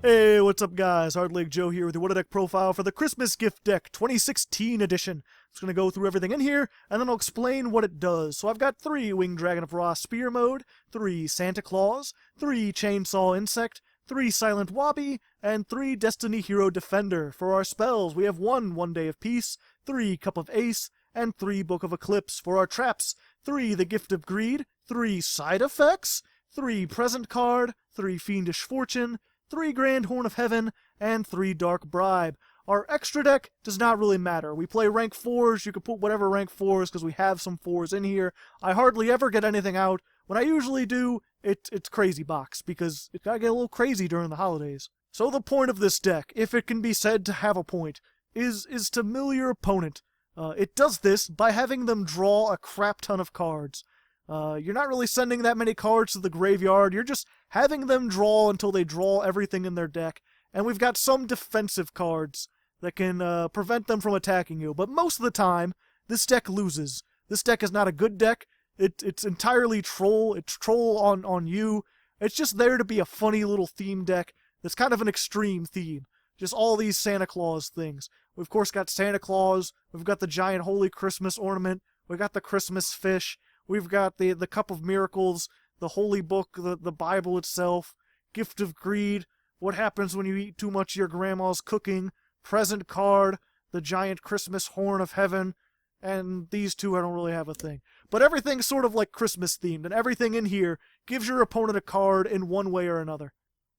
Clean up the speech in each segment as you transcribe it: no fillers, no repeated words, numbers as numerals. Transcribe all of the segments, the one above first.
Hey, what's up guys? Hardleg Joe here with your What a Deck profile for the Christmas Gift Deck 2016 edition. I'm just going to go through everything in here, and then I'll explain what it does. So I've got 3 Winged Dragon of Ra Spear Mode, 3 Santa Claus, 3 Chainsaw Insect, 3 Silent Wobby, and 3 Destiny Hero Defender. For our spells, we have 1 One Day of Peace, 3 Cup of Ace, and 3 Book of Eclipse. For our traps, 3 The Gift of Greed, 3 Side Effects, 3 Present Card, 3 Fiendish Fortune, 3 Grand Horn of Heaven, and 3 Dark Bribe. Our extra deck does not really matter. We play rank 4s, you can put whatever rank 4s because we have some 4s in here. I hardly ever get anything out. When I usually do, it's Crazy Box, because it gotta get a little crazy during the holidays. So the point of this deck, if it can be said to have a point, is to mill your opponent. It does this by having them draw a crap ton of cards. You're not really sending that many cards to the graveyard, you're just having them draw until they draw everything in their deck, and we've got some defensive cards that can prevent them from attacking you, but most of the time, this deck loses. This deck is not a good deck, it's entirely troll, it's troll on you, it's just there to be a funny little theme deck that's kind of an extreme theme. Just all these Santa Claus things. We've of course got Santa Claus, we've got the giant Holy Christmas ornament, we've got the Christmas fish, we've got the Cup of Miracles, the Holy Book, the Bible itself, Gift of Greed, what happens when you eat too much of your grandma's cooking, Present Card, the giant Christmas Horn of Heaven, and these two I don't really have a thing. But everything's sort of like Christmas themed, and everything in here gives your opponent a card in one way or another.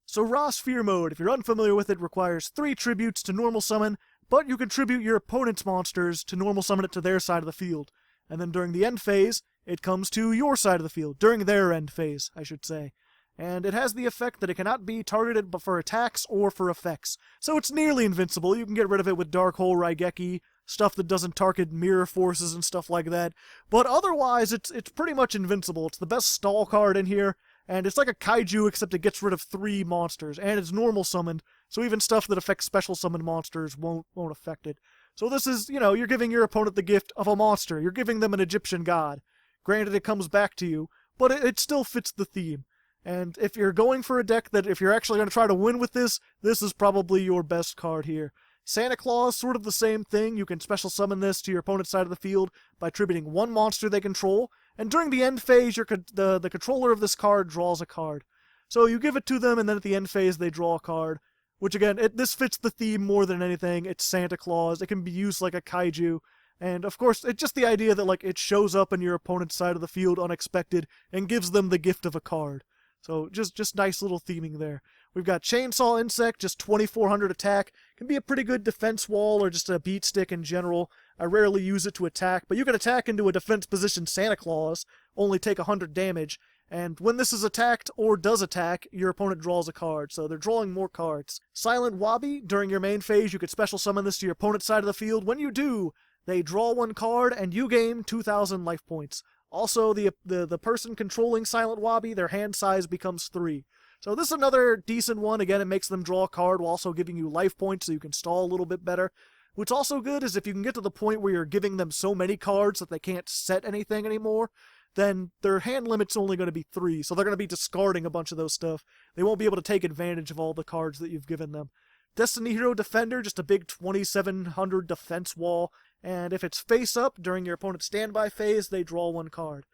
So Ra Sphere Mode, if you're unfamiliar with it, requires 3 tributes to normal summon, but you can tribute your opponent's monsters to normal summon it to their side of the field. And then during the end phase, it comes to your side of the field, during their end phase, I should say. And it has the effect that it cannot be targeted but for attacks or for effects. So it's nearly invincible. You can get rid of it with Dark Hole Raigeki, stuff that doesn't target mirror forces and stuff like that. But otherwise, it's pretty much invincible. It's the best stall card in here, and it's like a kaiju except it gets rid of 3 monsters, and it's normal summoned, so even stuff that affects special summoned monsters won't affect it. So this is, you're giving your opponent the gift of a monster. You're giving them an Egyptian god. Granted, it comes back to you, but it still fits the theme. And if you're going for a deck that, if you're actually going to try to win with this is probably your best card here. Santa Claus, sort of the same thing. You can special summon this to your opponent's side of the field by tributing 1 monster they control, and during the end phase, the controller of this card draws a card. So you give it to them, and then at the end phase, they draw a card. Which again, this fits the theme more than anything. It's Santa Claus. It can be used like a kaiju. And of course, it's just the idea that it shows up in your opponent's side of the field unexpected and gives them the gift of a card. So just nice little theming there. We've got Chainsaw Insect, just 2400 attack. Can be a pretty good defense wall or just a beat stick in general. I rarely use it to attack, but you can attack into a defense position Santa Claus, only take 100 damage. And when this is attacked or does attack, your opponent draws a card, so they're drawing more cards. Silent Wobby, during your main phase, you could special summon this to your opponent's side of the field. When you do, they draw 1 card, and you gain 2,000 life points. Also, the person controlling Silent Wobby, their hand size becomes 3. So this is another decent one. Again, it makes them draw a card while also giving you life points so you can stall a little bit better. What's also good is if you can get to the point where you're giving them so many cards that they can't set anything anymore, then their hand limit's only going to be 3, so they're going to be discarding a bunch of those stuff. They won't be able to take advantage of all the cards that you've given them. Destiny Hero Defender, just a big 2700 defense wall, and if it's face up during your opponent's standby phase, they draw 1 card.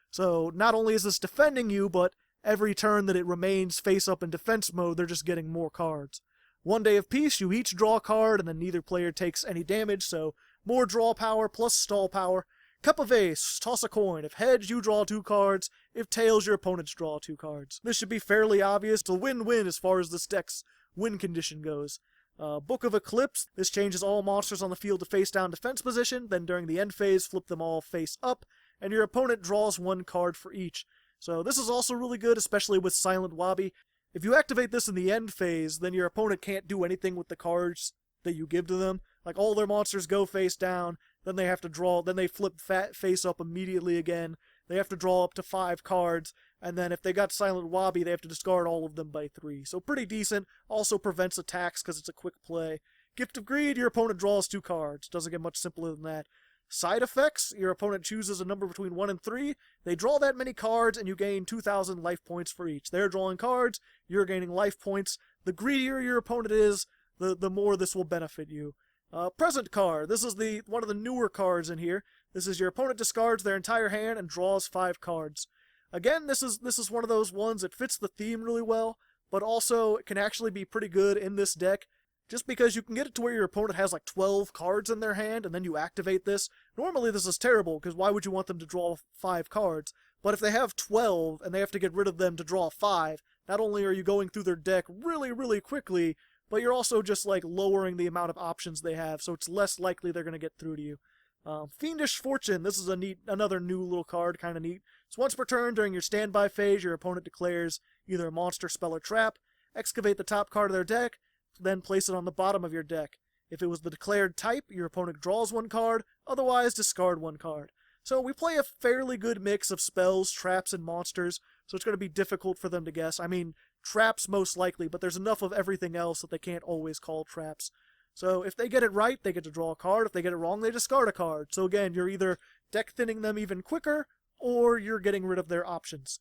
So not only is this defending you, but every turn that it remains face up in defense mode, they're just getting more cards. One Day of Peace, you each draw a card, and then neither player takes any damage, so more draw power plus stall power. Cup of Ace, toss a coin. If heads, you draw 2 cards. If tails, your opponents draw 2 cards. This should be fairly obvious. It's a win-win as far as this deck's win condition goes. Book of Eclipse, this changes all monsters on the field to face-down defense position, then during the end phase, flip them all face-up, and your opponent draws 1 card for each. So this is also really good, especially with Silent Wobby. If you activate this in the end phase, then your opponent can't do anything with the cards that you give to them. Like, all their monsters go face-down, then they have to draw, then they flip face-up immediately again. They have to draw up to 5 cards, and then if they got Silent Wobby, they have to discard all of them by 3. So pretty decent. Also prevents attacks because it's a quick play. Gift of Greed, your opponent draws 2 cards. Doesn't get much simpler than that. side effects. Your opponent chooses a number between 1 and 3. They draw that many cards, and you gain 2,000 life points for each. They're drawing cards, you're gaining life points. The greedier your opponent is, the more this will benefit you. Present card. This is one of the newer cards in here. This is your opponent discards their entire hand and draws 5 cards. Again, this is one of those ones that fits the theme really well, but also can actually be pretty good in this deck. Just because you can get it to where your opponent has like 12 cards in their hand, and then you activate this. Normally this is terrible, because why would you want them to draw 5 cards? But if they have 12, and they have to get rid of them to draw 5, not only are you going through their deck really, really quickly, but you're also just like lowering the amount of options they have, so it's less likely they're going to get through to you. Fiendish Fortune, this is another new little card, kind of neat. So once per turn, during your standby phase, your opponent declares either a monster, spell, or trap. Excavate the top card of their deck, then place it on the bottom of your deck. If it was the declared type, your opponent draws 1 card, otherwise discard 1 card. So we play a fairly good mix of spells, traps, and monsters, so it's going to be difficult for them to guess. I mean, traps most likely, but there's enough of everything else that they can't always call traps. So if they get it right, they get to draw a card. If they get it wrong, they discard a card. So again, you're either deck thinning them even quicker, or you're getting rid of their options.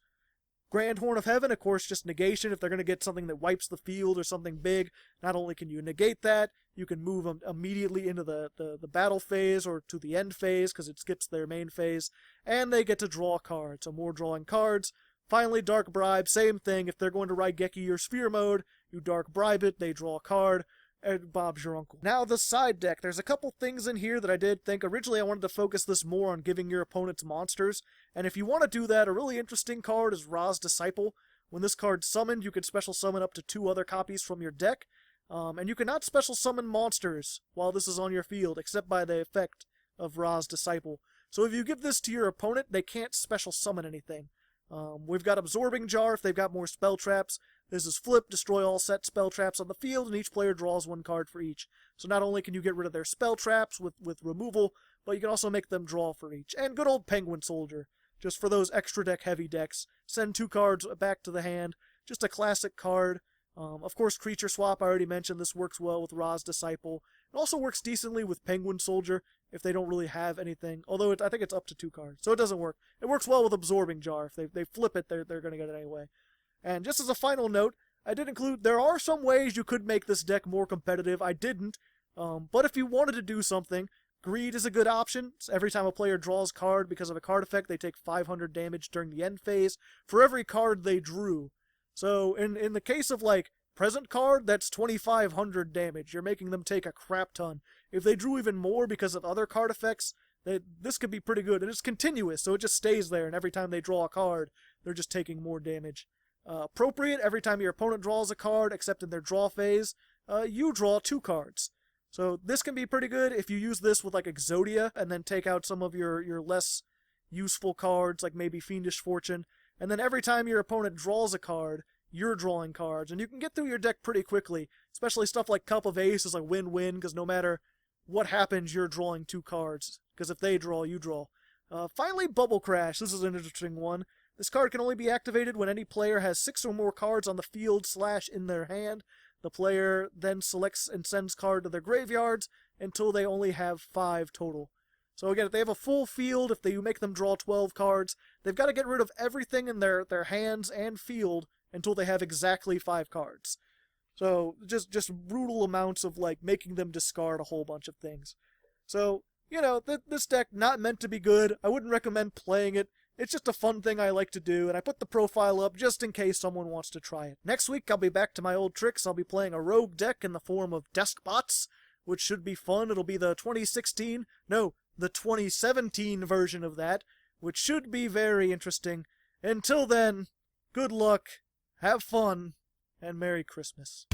Grand Horn of Heaven, of course, just negation. If they're going to get something that wipes the field or something big, not only can you negate that, you can move them immediately into the battle phase or to the end phase because it skips their main phase, and they get to draw cards, so more drawing cards. Finally, Dark Bribe, same thing. If they're going to Raigeki or Sphere mode, you Dark Bribe it, they draw a card, and Bob's your uncle. Now, the side deck. There's a couple things in here that I did think. Originally, I wanted to focus this more on giving your opponents monsters, and if you want to do that, a really interesting card is Ra's Disciple. When this card's summoned, you can special summon up to 2 other copies from your deck, and you cannot special summon monsters while this is on your field, except by the effect of Ra's Disciple. So if you give this to your opponent, they can't special summon anything. We've got Absorbing Jar if they've got more spell traps. This is flip, destroy all set spell traps on the field, and each player draws 1 card for each. So not only can you get rid of their spell traps with removal, but you can also make them draw for each. And good old Penguin Soldier, just for those extra deck heavy decks. Send 2 cards back to the hand, just a classic card. Of course, Creature Swap, I already mentioned, this works well with Ra's Disciple. It also works decently with Penguin Soldier if they don't really have anything, although I think it's up to 2 cards, so it doesn't work. It works well with Absorbing Jar. If they flip it, they're going to get it anyway. And just as a final note, I did include, there are some ways you could make this deck more competitive. I didn't, but if you wanted to do something, Greed is a good option. So every time a player draws a card because of a card effect, they take 500 damage during the end phase for every card they drew. So in the case of like present card, that's 2,500 damage. You're making them take a crap ton. If they drew even more because of other card effects, this could be pretty good. And it's continuous, so it just stays there, and every time they draw a card, they're just taking more damage. Appropriate, every time your opponent draws a card, except in their draw phase, you draw 2 cards. So this can be pretty good if you use this with like Exodia, and then take out some of your less useful cards, like maybe Fiendish Fortune, and then every time your opponent draws a card, you're drawing cards, and you can get through your deck pretty quickly, especially stuff like Cup of Ace is a win-win, because no matter what happens, you're drawing 2 cards, because if they draw, you draw. Finally, Bubble Crash. This is an interesting one. This card can only be activated when any player has 6 or more cards on the field / in their hand. The player then selects and sends card to their graveyards until they only have 5 total. So again, if they have a full field, if you make them draw 12 cards, they've got to get rid of everything in their hands and field until they have exactly 5 cards. So just brutal amounts of like making them discard a whole bunch of things. So, you know, this deck not meant to be good. I wouldn't recommend playing it. It's just a fun thing I like to do, and I put the profile up just in case someone wants to try it. Next week, I'll be back to my old tricks. I'll be playing a rogue deck in the form of Deskbots, which should be fun. It'll be the 2017 version of that, which should be very interesting. Until then, good luck, have fun, and Merry Christmas.